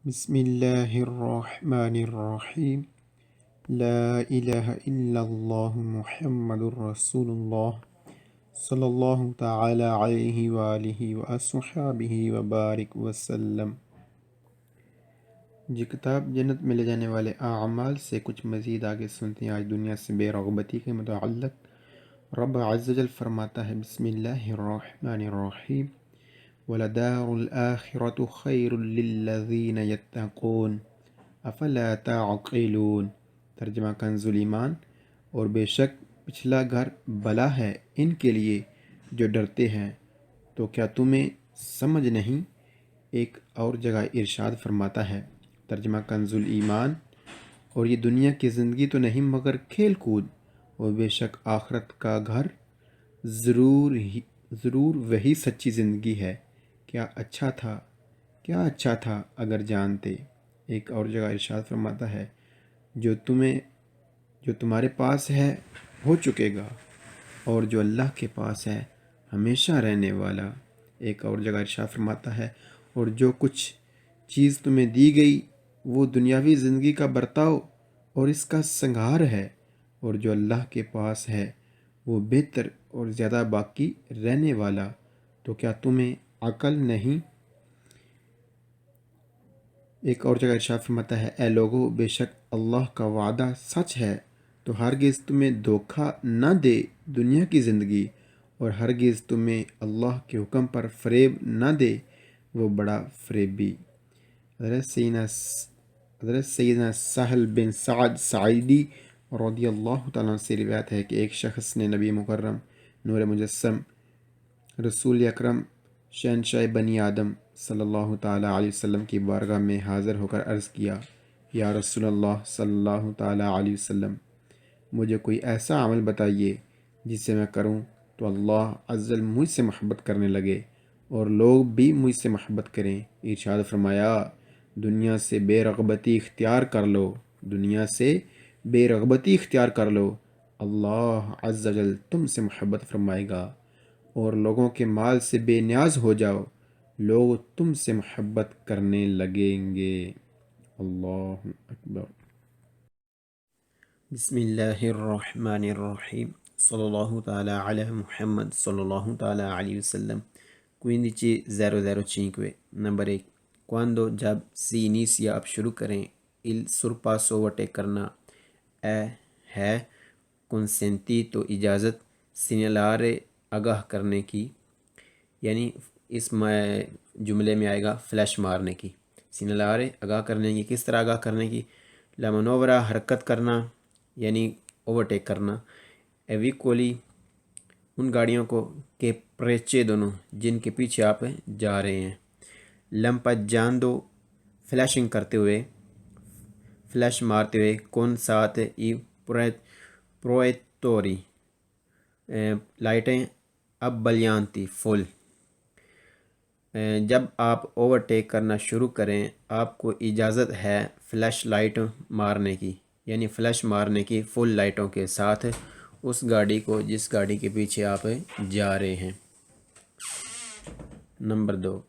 بسم اللہ الرحمن الرحیم لا الہ الا اللہ محمد الرسول اللہ صلی اللہ تعالی علیہ وآلہ وصحبہ وبارک وسلم۔ جی کتاب جنت میں لے جانے والے اعمال سے کچھ مزید آگے سنتے ہیں۔ آج دنیا سے بے رغبتی کے متعلق رب عز و جل فرماتا ہے بسم اللہ الرحمن الرحیم وَلَدَارُ الْآخِرَةُ خَيْرٌ لِلَّذِينَ يَتَّقُونَ افلا تعقلون۔ ترجمہ کنز ایمان، اور بے شک پچھلا گھر بھلا ہے ان کے لیے جو ڈرتے ہیں، تو کیا تمہیں سمجھ نہیں؟ ایک اور جگہ ارشاد فرماتا ہے، ترجمہ کنز ایمان، اور یہ دنیا کی زندگی تو نہیں مگر کھیل کود، اور بے شک آخرت کا گھر ضرور وہی سچی زندگی ہے، کیا اچھا تھا اگر جانتے۔ ایک اور جگہ ارشاد فرماتا ہے، جو تمہارے پاس ہے ہو چکے گا، اور جو اللہ کے پاس ہے ہمیشہ رہنے والا۔ ایک اور جگہ ارشاد فرماتا ہے، اور جو کچھ چیز تمہیں دی گئی وہ دنیاوی زندگی کا برتاؤ اور اس کا سنگھار ہے، اور جو اللہ کے پاس ہے وہ بہتر اور زیادہ باقی رہنے والا، تو کیا تمہیں عقل نہیں؟ ایک اور جگہ ارشاد فرماتا ہے، اے لوگو بے شک اللہ کا وعدہ سچ ہے، تو ہرگز تمہیں دھوکہ نہ دے دنیا کی زندگی، اور ہرگز تمہیں اللہ کے حکم پر فریب نہ دے وہ بڑا فریبی۔ حضرت سیدنا سہل بن سعد ساعدی رضی اللہ تعالیٰ عنہ سے روایت ہے کہ ایک شخص نے نبی مکرم نور مجسم رسول اکرم شہنشاہ بنی آدم صلی اللہ تعالیٰ علیہ وسلم کی بارگاہ میں حاضر ہو کر عرض کیا، یا رسول اللہ صلی اللہ تعالیٰ علیہ وسلم، مجھے کوئی ایسا عمل بتائیے جسے میں کروں تو اللہ عز و جل مجھ سے محبت کرنے لگے اور لوگ بھی مجھ سے محبت کریں۔ ارشاد فرمایا، دنیا سے بے رغبتی اختیار کر لو، اللہ عز و جل تم سے محبت فرمائے گا، اور لوگوں کے مال سے بے نیاز ہو جاؤ، لوگ تم سے محبت کرنے لگیں گے۔ اللہ اکبر۔ بسم اللہ الرحمن الرحیم صلی اللہ تعالیٰ علی محمد صلی اللہ تعالیٰ علیہ وسلم۔ Quindi 005 نمبر 1، جب si inizia آپ شروع کریں il sorpasso overtake کرنا، ہے consentito اجازت، segnalare آگاہ کرنے کی، یعنی اس جملے میں آئے گا فلیش مارنے کی، segnalare آگاہ کرنے کی۔ کس طرح آگاہ کرنے کی؟ la manovra حرکت کرنا، یعنی اوورٹیک کرنا، ایویکولی ان گاڑیوں کو کہ پریچے دونوں جن کے پیچھے آپ جا رہے ہیں، لمپجاندو فلیشنگ کرتے ہوئے، فلیش مارتے ہوئے، کون ساتھ ای پرویتوری لائٹیں اب بلیانتی فل۔ جب آپ اوورٹیک کرنا شروع کریں آپ کو اجازت ہے فلیش لائٹ مارنے کی، یعنی فلیش مارنے کی فل لائٹوں کے ساتھ اس گاڑی کو جس گاڑی کے پیچھے آپ جا رہے ہیں۔ نمبر 2،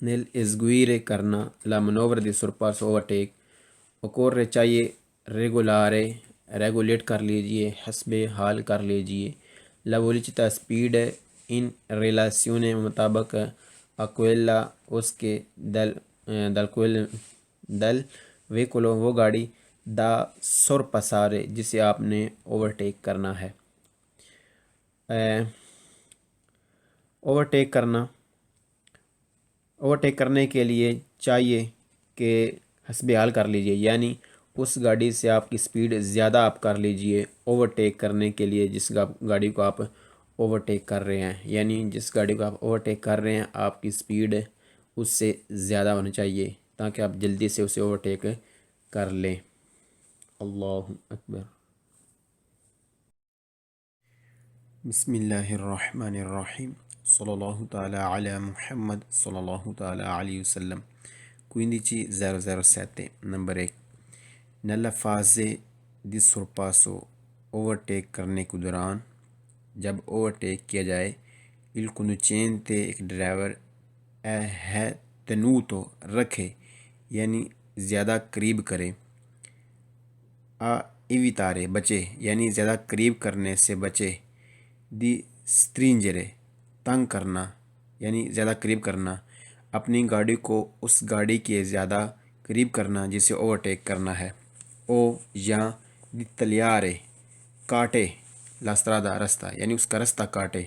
نیل ازگویرے کرنا، لا منور دی سرپاس اوورٹیک، اوکورے چاہیے ریگولیٹ کر لیجئے، حسب حال کر لیجئے، لا ولیچتا سپیڈ ان ریلاسیون مطابق اکویلا اس کے دل ویکولو وہ گاڑی دا سورپاسارے جسے آپ نے اوورٹیک کرنا ہے۔ اوورٹیک کرنے کے لیے چاہیے کہ حسب حال کر لیجئے، یعنی اس گاڑی سے آپ کی سپیڈ زیادہ آپ کر لیجئے اوورٹیک کرنے کے لیے جس گاڑی کو آپ اوورٹیک کر رہے ہیں، یعنی جس گاڑی کو آپ اوورٹیک کر رہے ہیں آپ کی سپیڈ اس سے زیادہ ہونی چاہیے تاکہ آپ جلدی سے اسے اوورٹیک کر لیں۔ اللہ اکبر۔ بسم اللہ الرحمن الرحیم صلی اللہ تعالیٰ علی محمد صلی اللہ تعالیٰ علیہ وسلم۔ 15-007 number 1، نella fase di sorpasso overtake کرنے کے دوران، جب اوورٹیک کیا جائے، il conducente ایک ڈرائیور ہے tenuto رکھے یعنی زیادہ قریب کرے، آ ایویتارے بچے یعنی زیادہ قریب کرنے سے بچے، دی stringere تنگ کرنا یعنی زیادہ قریب کرنا، اپنی گاڑی کو اس گاڑی کے زیادہ قریب کرنا جسے اوورٹیک کرنا ہے، او یا دی tagliare کاٹے لا strada رستہ یعنی اس کا رستہ کاٹے،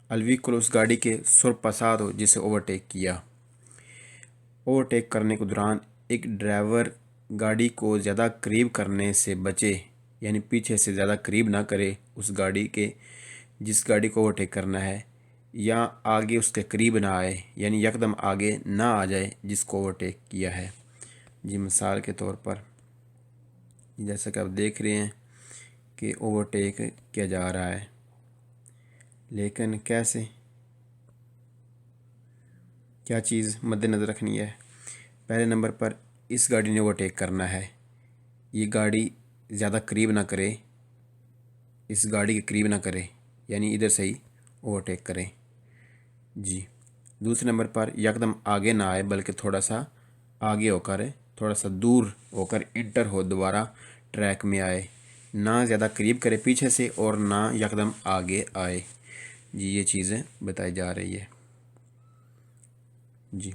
al vicolo اس گاڑی کے sorpassato جسے اوورٹیک کیا۔ اوورٹیک کرنے کے دوران ایک ڈرائیور گاڑی کو زیادہ قریب کرنے سے بچے، یعنی پیچھے سے زیادہ قریب نہ کرے اس گاڑی کے جس گاڑی کو اوورٹیک کرنا ہے، یا آگے اس کے قریب نہ آئے یعنی یکدم آگے نہ آ جائے جس کو اوورٹیک کیا ہے۔ جی مثال کے طور پر جیسا کہ آپ دیکھ رہے ہیں کہ اوورٹیک کیا جا رہا ہے، لیکن کیسے، کیا چیز مد نظر رکھنی ہے؟ پہلے نمبر پر اس گاڑی نے اوورٹیک کرنا ہے، یہ گاڑی زیادہ قریب نہ کرے، اس گاڑی کے قریب نہ کرے یعنی ادھر سے ہی اوورٹیک کرے۔ جی دوسرے نمبر پر یکدم آگے نہ آئے بلکہ تھوڑا سا آگے ہو کر، تھوڑا سا دور ہو کر انٹر ہو، دوبارہ ٹریک میں آئے، نہ زیادہ قریب کرے پیچھے سے اور نہ یکدم آگے آئے۔ جی یہ چیزیں بتائی جا رہی ہے۔ جی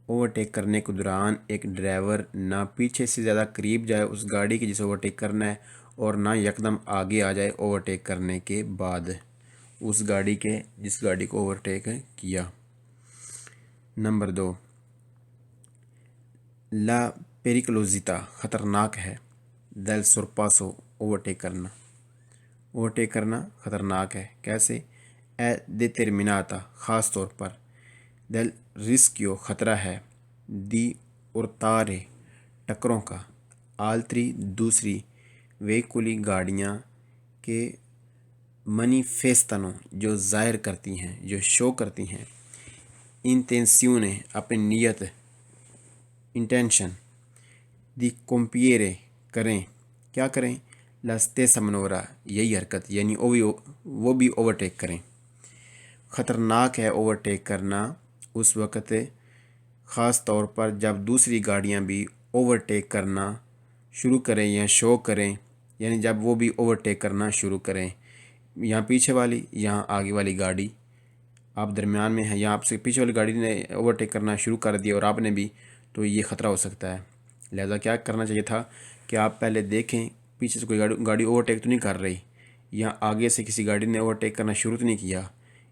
اوورٹیک کرنے کے دوران ایک ڈرائیور نہ پیچھے سے زیادہ قریب جائے اس گاڑی کے جسے اوورٹیک کرنا ہے، اور نہ یکدم آگے آ جائے اوورٹیک کرنے کے بعد اس گاڑی کے جس گاڑی کو اوورٹیک کیا۔ نمبر 2، لا پیریکلوزیتا خطرناک ہے، del sorpasso اوورٹیک کرنا، اوورٹیک کرنا خطرناک ہے، کیسے؟ è determinata خاص طور پر، del rischio خطرہ ہے، di urtare ٹکروں کا، altri دوسری، veicoli گاڑیاں کے، manifestano جو ظاہر کرتی ہیں، جو شو کرتی ہیں، intenzione اپنی نیت، انٹینشن، دی compiere کریں، کیا کریں؟ la stessa manovra یہی حرکت یعنی وہ بھی اوورٹیک کریں۔ خطرناک ہے اوورٹیک کرنا اس وقت خاص طور پر جب دوسری گاڑیاں بھی اوورٹیک کرنا شروع کریں یا شو کریں، یعنی جب وہ بھی اوورٹیک کرنا شروع کریں، یہاں پیچھے والی یہاں آگے والی گاڑی، آپ درمیان میں ہیں، یا آپ سے پیچھے والی گاڑی نے اوورٹیک کرنا شروع کر دیا اور آپ نے بھی، تو یہ خطرہ ہو سکتا ہے۔ لہذا کیا کرنا چاہیے تھا کہ آپ پہلے دیکھیں پیچھے سے کوئی گاڑی اوورٹیک تو نہیں کر رہی، یا آگے سے کسی گاڑی نے اوورٹیک کرنا شروع تو نہیں کیا۔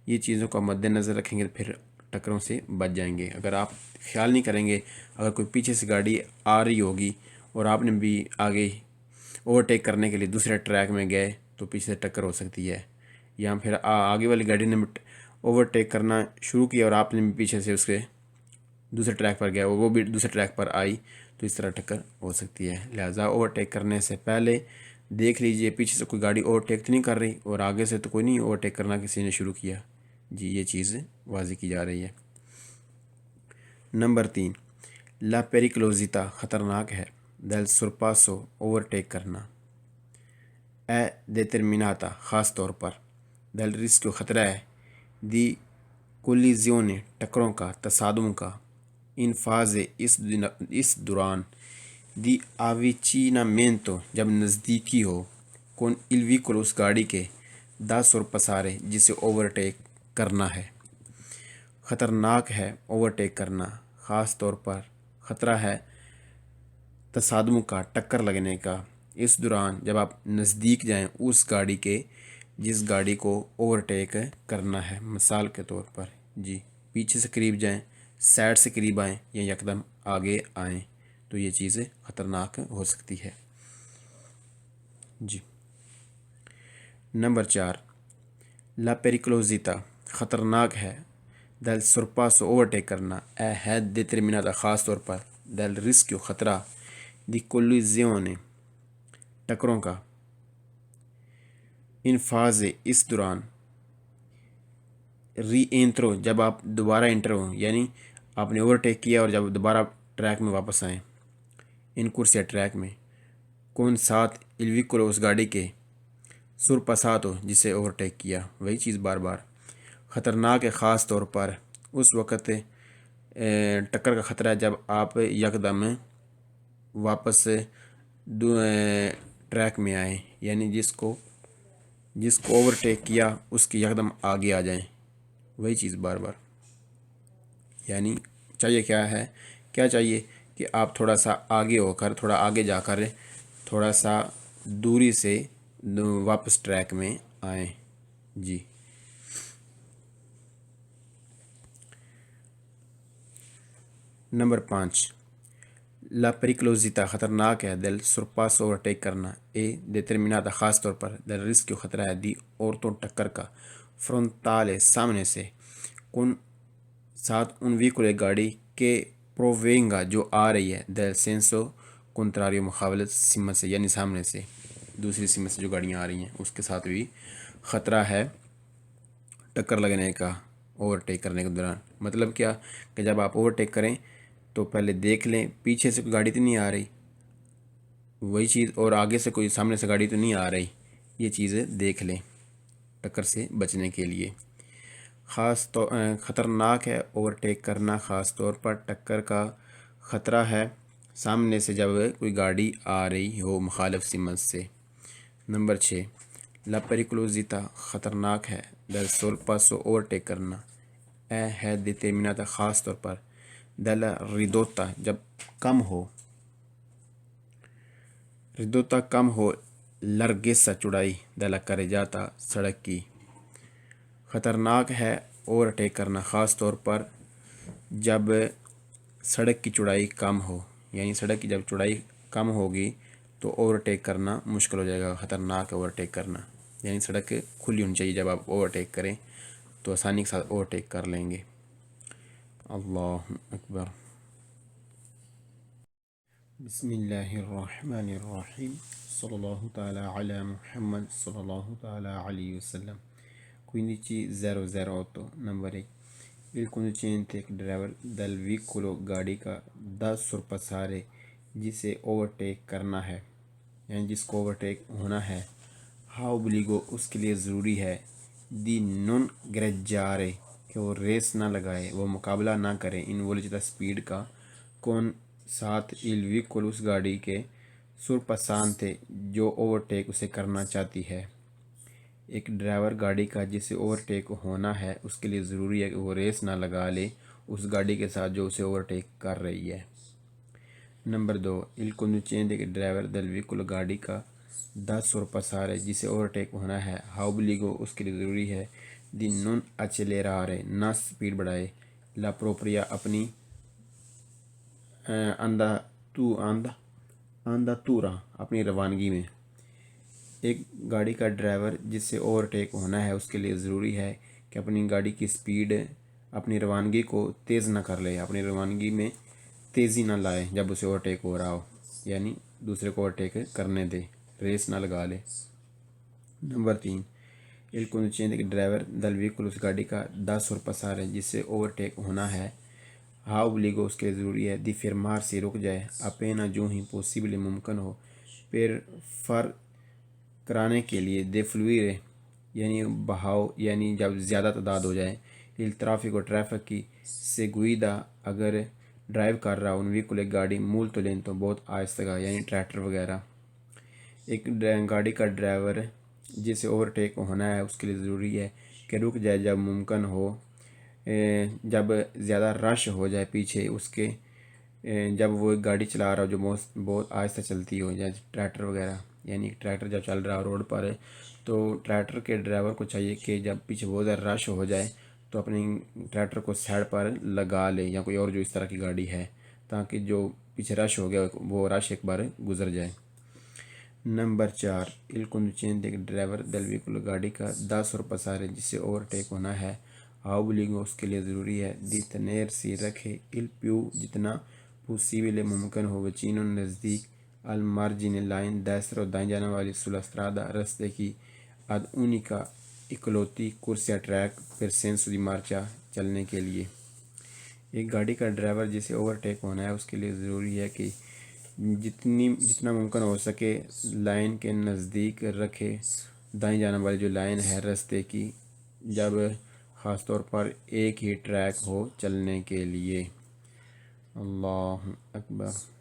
یہ چیزوں کا مد نظر رکھیں گے پھر ٹکروں سے بچ جائیں گے۔ اگر آپ خیال نہیں کریں گے، اگر کوئی پیچھے سے گاڑی آ رہی ہوگی اور آپ نے بھی آگے اوورٹیک کرنے کے لیے دوسرے ٹریک میں گئے تو پیچھے سے ٹکر ہو سکتی ہے، یا پھر آگے والی گاڑی نے اوورٹیک کرنا شروع کیا اور آپ نے بھی پیچھے سے اس کے دوسرے ٹریک پر گیا، وہ بھی دوسرے ٹریک پر آئی، تو اس طرح ٹکر ہو سکتی ہے۔ لہٰذا اوورٹیک کرنے سے پہلے دیکھ لیجئے پیچھے سے کوئی گاڑی اوورٹیک تو نہیں کر رہی، اور آگے سے تو کوئی نہیں اوورٹیک کرنا کسی نے شروع کیا۔ جی یہ چیز واضح کی جا رہی ہے۔ نمبر 3، لا پیریکلوزیتا خطرناک ہے، del sorpasso اوورٹیک کرنا، è determinata خاص طور پر، del rischio خطرہ ہے، di collisione ٹکروں کا، تصادم کا، in fase اس دوران، di avvicinamento جب نزدیکی ہو، con il veicolo اس گاڑی کے، da sorpassare جسے اوورٹیک کرنا ہے۔ خطرناک ہے اوورٹیک کرنا، خاص طور پر خطرہ ہے تصادم کا، ٹکر لگنے کا، اس دوران جب آپ نزدیک جائیں اس گاڑی کے جس گاڑی کو اوورٹیک کرنا ہے۔ مثال کے طور پر جی پیچھے سے قریب جائیں، سائڈ سے قریب آئیں، یا یکدم آگے آئیں، تو یہ چیزیں خطرناک ہو سکتی ہے۔ جی نمبر 4، لا پیریکلوزیتا خطرناک ہے، del sorpasso اوورٹیک کرنا، ہے determinata خاص طور پر، del rischio خطرہ، di collisione ٹکروں کا، in fase اس دوران، rientro جب آپ دوبارہ انٹر ہوں، یعنی آپ نے اوورٹیک کیا اور جب دوبارہ ٹریک میں واپس آئیں، ان کرسیا ٹریک میں، کون ساتھ il veicolo اس گاڑی کے، sorpassato جسے اوورٹیک کیا، وہی چیز بار بار، خطرناک ہے خاص طور پر اس وقت ٹکر کا خطرہ ہے جب آپ یکدم واپس ٹریک میں آئیں، یعنی جس کو اوورٹیک کیا اس کی یکدم آگے آ جائیں، وہی چیز بار بار. یعنی چاہیے کیا چاہیے کہ آپ تھوڑا سا آگے ہو کر، تھوڑا آگے جا کر، تھوڑا سا دوری سے واپس ٹریک میں آئیں. جی. نمبر 5، لا پریکلوزیتا خطرناک ہے del sorpasso اوورٹیک کرنا. determinata خاص طور پر del rischio خطرہ ہے دی عورتوں ٹکر کا frontale سامنے سے con ساتھ ان ویکولے گاڑی کے پرووینگا جو آ رہی ہے del senso contrario مخالف سمت سے، یعنی سامنے سے دوسری سمت سے جو گاڑیاں آ رہی ہیں اس کے ساتھ بھی خطرہ ہے ٹکر لگنے کا اوورٹیک کرنے کے دوران. مطلب کیا کہ جب آپ اوورٹیک کریں تو پہلے دیکھ لیں پیچھے سے کوئی گاڑی تو نہیں آ رہی، وہی چیز، اور آگے سے کوئی سامنے سے گاڑی تو نہیں آ رہی، یہ چیزیں دیکھ لیں ٹکر سے بچنے کے لیے. خطرناک ہے اوورٹیک کرنا، خاص طور پر ٹکر کا خطرہ ہے سامنے سے جب کوئی گاڑی آ رہی ہو مخالف سمت سے. نمبر 6، لا پریکلوزیتا خطرناک ہے del sorpasso اوورٹیک کرنا ہے determinata خاص طور پر della ridotta جب کم ہو ridotta کم ہو larghezza چوڑائی della carreggiata سڑک کی. خطرناک ہے اوورٹیک کرنا خاص طور پر جب سڑک کی چوڑائی کم ہو، یعنی سڑک کی جب چوڑائی کم ہوگی تو اوورٹیک کرنا مشکل ہو جائے گا. خطرناک اوورٹیک کرنا یعنی سڑک کھلی ہونی چاہیے، جب آپ اوورٹیک کریں تو آسانی کے ساتھ اوورٹیک کر لیں گے. اللہ اکبر. بسم اللہ الرحمن الرحیم. صلی اللہ تعالی علی محمد صلی اللہ تعالی علیہ وسلم. 15:00. نمبر 1، il conducente ایک ڈرائیور del veicolo گاڑی کا da sorpassare جسے اوورٹیک کرنا ہے، یعنی جس کو اوورٹیک ہونا ہے، ha obbligo اس کے لیے ضروری ہے، di non gareggiare کہ وہ ریس نہ لگائے، وہ مقابلہ نہ کرے، ان velocità سپیڈ کا، کون ساتھ il veicolo اس گاڑی کے sorpassante جو اوورٹیک اسے کرنا چاہتی ہے. ایک ڈرائیور گاڑی کا جسے اوورٹیک ہونا ہے اس کے لیے ضروری ہے کہ وہ ریس نہ لگا لے اس گاڑی کے ساتھ جو اسے اوورٹیک کر رہی ہے. نمبر 2، il conducente ایک ڈرائیور del veicolo گاڑی کا da sorpassare جسے اوورٹیک ہونا ہے، ha obbligo اس کے لیے ضروری ہے، di non accelerare نہ سپیڈ بڑھائے، la propria اپنی انداتورا اپنی روانگی میں. ایک گاڑی کا ڈرائیور جس سے اوورٹیک ہونا ہے اس کے لیے ضروری ہے کہ اپنی گاڑی کی سپیڈ، اپنی روانگی کو تیز نہ کر لے، اپنی روانگی میں تیزی نہ لائے جب اسے اوورٹیک ہو رہا ہو، یعنی دوسرے کو اوورٹیک کرنے دے، ریس نہ لگا لے. نمبر 3، il conducente ایک ڈرائیور del veicolo اس گاڑی کا da sorpassare جس سے اوورٹیک ہونا ہے، ha obbligo اس کے ضروری ہے، di fermarsi رک جائے، appena جو ہی possibile ممکن ہو، per far کرانے کے لیے، دے فلوئرے یعنی بہاؤ، یعنی جب زیادہ تعداد ہو جائے، il traffico ٹریفک کی، سے guida اگر ڈرائیو کر رہا ان ویکول ایک گاڑی molto lento بہت آہستہ گا، یعنی ٹریکٹر وغیرہ. ایک گاڑی کا ڈرائیور جسے اوورٹیک ہونا ہے اس کے لیے ضروری ہے کہ رک جائے جب ممکن ہو، جب زیادہ رش ہو جائے پیچھے اس کے، جب وہ ایک گاڑی چلا رہا ہو جو بہت آہستہ چلتی ہو، جیسے ٹریکٹر وغیرہ. یعنی ٹریکٹر جب چل رہا ہو روڈ پر تو ٹریکٹر کے ڈرائیور کو چاہیے کہ جب پیچھے بہت زیادہ رش ہو جائے تو اپنی ٹریکٹر کو سائڈ پر لگا لے، یا کوئی اور جو اس طرح کی گاڑی ہے، تاکہ جو پیچھے رش ہو گیا وہ رش ایک بار گزر جائے. نمبر 4، il conducente ایک ڈرائیور del veicolo گاڑی کا da sorpassare جس سے اوورٹیک ہونا ہے، ha obbligo اس کے لیے ضروری ہے، di tenersi رکھے، il più جتنا possibile ممکن ہو، vicino نزدیک، al margine لائن destra اور دائیں جانے والی sulla strada رستے کی، ad unica اکلوتی کرسیا ٹریک per senso di marcia چلنے کے لیے. ایک گاڑی کا ڈرائیور جسے اوورٹیک ہونا ہے اس کے لیے ضروری ہے کہ جتنا ممکن ہو سکے لائن کے نزدیک رکھے دائیں جانے والی جو لائن ہے رستے کی، جب خاص طور پر ایک ہی ٹریک ہو چلنے کے لیے۔ اللہ اکبر۔